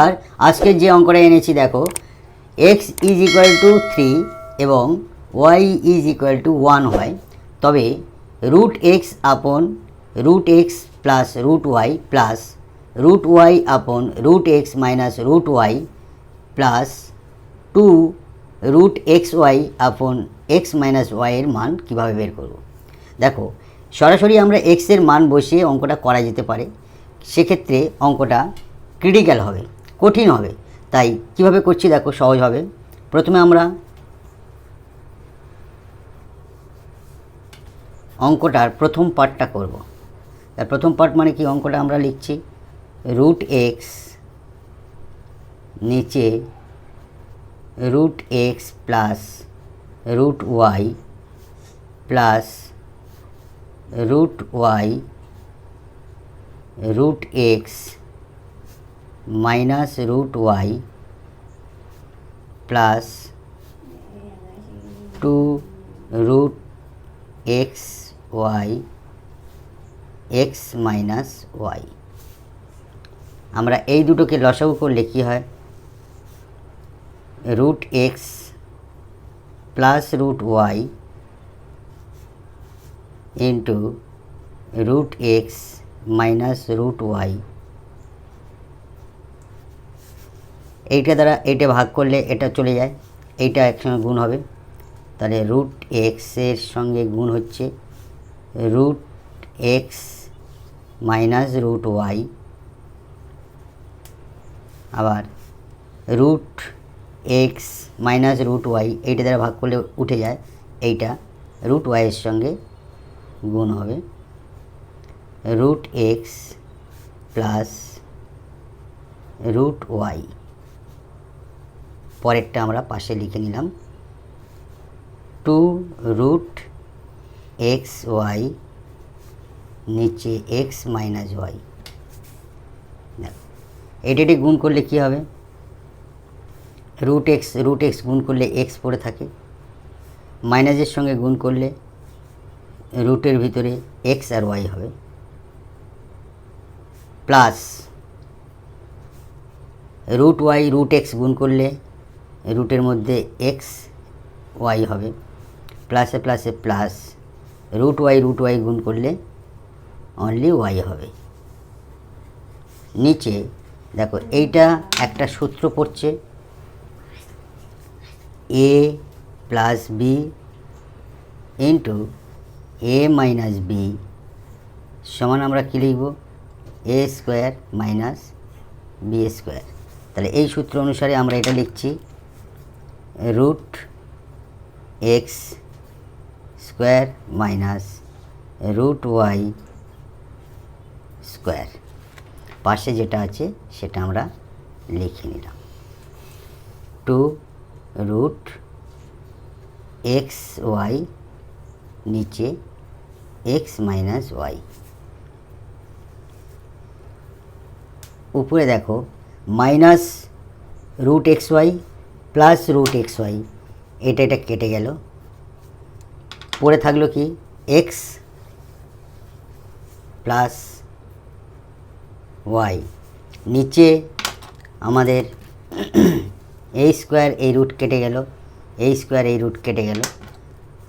আর আজকের যে অঙ্কটা এনেছি দেখো, x ইজ ইকুয়াল টু 3 এবং y ইজ ইকুয়াল টু 1 হয়, তবে root x upon root x plus root y plus root y upon root x minus root y plus 2 root x y upon x minus ওয়াইয়ের মান কীভাবে বের করব। দেখো, সরাসরি আমরা এক্সের মান বসিয়ে অঙ্কটা করা যেতে পারে, সেক্ষেত্রে অঙ্কটা ক্রিটিক্যাল হবে, কঠিন হবে। তাই কিভাবে করছি দেখো, সহজ হবে। প্রথমে আমরা অঙ্কটার প্রথম পার্টটা করব। তার প্রথম পার্ট মানে কি, অঙ্কটা আমরা লিখছি রুট এক্স নিচে root x plus root y plus root y root x minus root y plus 2 root x y x minus y. আমরা এই দুটোকে লসাগু করলে কী হয়, root x plus root y into root x minus root y. এইটা দ্বারা এইটা ভাগ করলে এটা চলে যায়, এইটা একসঙ্গে গুণ হবে, তাহলে রুট এক্সের সঙ্গে গুণ হচ্ছে root x minus root y, আবার root x minus root y এইটা দ্বারা ভাগ করলে উঠে যায়, এইটা রুট ওয়াইয়ের সঙ্গে গুণ হবে root x plus root y. পরেরটা আমরা পাশে লিখে নিলাম 2 রুট এক্স ওয়াই নিচে এক্স মাইনাস ওয়াই। দেখো, এটি গুণ করলে কি হবে, রুট এক্স গুণ করলে এক্স পড়ে থাকে, মাইনাসের সঙ্গে গুণ করলে রুটের ভিতরে এক্স আর ওয়াই হবে, plus root y root x গুণ করলে রুটের মধ্যে এক্স ওয়াই হবে, প্লাসে প্লাসে প্লাস রুট ওয়াই গুণ করলে অনলি ওয়াই হবে। নিচে দেখো, এইটা একটা সূত্র পড়ছে a plus b into a minus b সমান আমরা কী লিখব, a square minus b square. তাহলে এই সূত্র অনুসারে আমরা এটা লিখছি root x square minus root y square. পাশে যেটা আছে সেটা আমরা লিখে নিলাম 2 রুট এক্স ওয়াই নিচে এক্স মাইনাস ওয়াই। উপরে দেখো minus root x y plus root x y, এটা কেটে গেল, পড়ে থাকলো কি এক্স প্লাস ওয়াই। নিচে আমাদের এই স্কোয়ার এই রুট কেটে গেল, এই স্কোয়ার এই রুট কেটে গেল,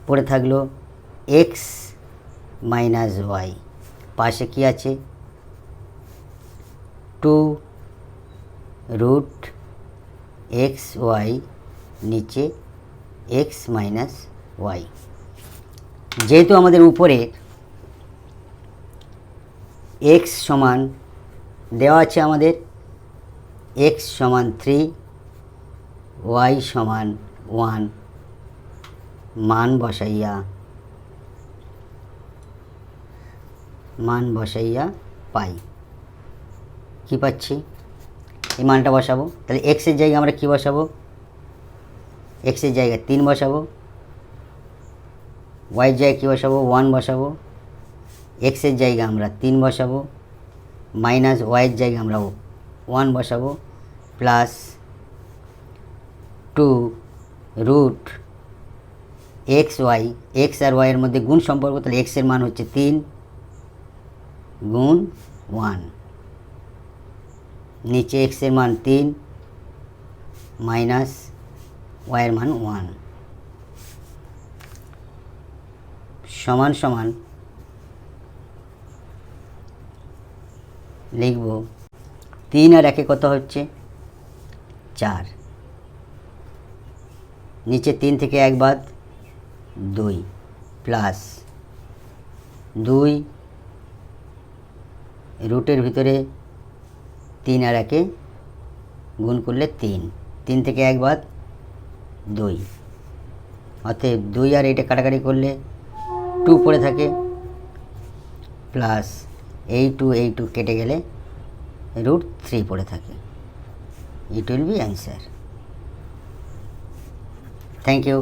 পড়ে থাকলো এক্স মাইনাস ওয়াই। পাশে কি আছে 2 রুট এক্স ওয়াই নিচে এক্স মাইনাস ওয়াই। যেহেতু আমাদের উপরে এক্স সমান দেওয়া আছে, আমাদের এক্স সমান 3 ওয়াই সমান 1, মান বসাইয়া পাই কি পাচ্ছি, এই মানটা বসাবো। তাহলে এক্সের জায়গায় আমরা কি বসাবো, এক্সের জায়গায় 3 বসাবো, ওয়াইয়ের জায়গায় কী বসাবো 1 বসাবো, এক্সের জায়গায় আমরা 3 বসাবো, মাইনাস ওয়াইয়ের জায়গায় আমরা 1 বসাবো, plus 2 root x y, x আর ওয়াইয়ের মধ্যে গুণ সম্পর্ক, তাহলে এক্সের মান হচ্ছে 3 গুণ 1 নিচে এক্সের মান 3 মাইনাস ওয়াইয়ের মান 1 সমান সমান লিখব 3 আর 1 কত হচ্ছে 4, নিচে 3 থেকে 1 বাদ 2 প্লাস 2 রুটের ভিতরে 3 আর 1 গুণ করলে 3 থেকে 1 বাদ 2, অতএব 2 আর এটা কাটাকাটি করলে 2 পড়ে থাকে প্লাস এই 2 কেটে গেলে √3 পড়ে থাকে। It will be answer. Thank you.